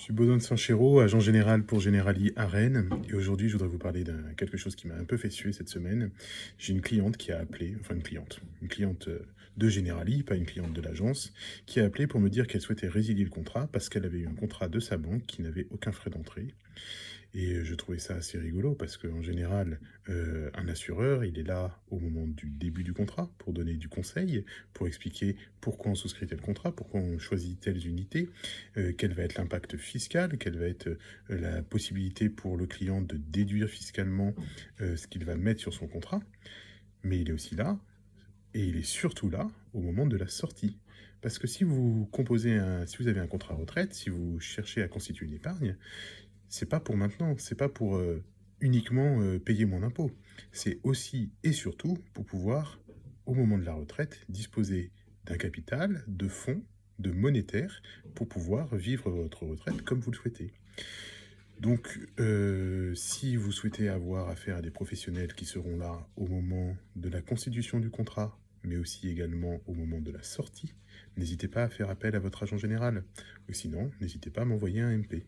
Je suis Baudouin de Sanchero, agent général pour Generali à Rennes. Et aujourd'hui, je voudrais vous parler de quelque chose qui m'a un peu fait suer cette semaine. J'ai une cliente qui a appelé, enfin une cliente de Generali, pas une cliente de l'agence, qui a appelé pour me dire qu'elle souhaitait résilier le contrat parce qu'elle avait eu un contrat de sa banque qui n'avait aucun frais d'entrée. Et je trouvais ça assez rigolo parce qu'en général, un assureur, il est là au moment du début du contrat pour donner du conseil, pour expliquer pourquoi on souscrit tel contrat, pourquoi on choisit telles unités, quel va être l'impact fiscal, quelle va être la possibilité pour le client de déduire fiscalement ce qu'il va mettre sur son contrat. Mais il est aussi là, et il est surtout là au moment de la sortie. Parce que si vous avez un contrat retraite, si vous cherchez à constituer une épargne, c'est pas pour maintenant, c'est pas pour uniquement payer mon impôt. C'est aussi et surtout pour pouvoir, au moment de la retraite, disposer d'un capital, de fonds, de monétaire, pour pouvoir vivre votre retraite comme vous le souhaitez. Donc, si vous souhaitez avoir affaire à des professionnels qui seront là au moment de la constitution du contrat, mais aussi également au moment de la sortie, n'hésitez pas à faire appel à votre agent général. Ou sinon, n'hésitez pas à m'envoyer un MP.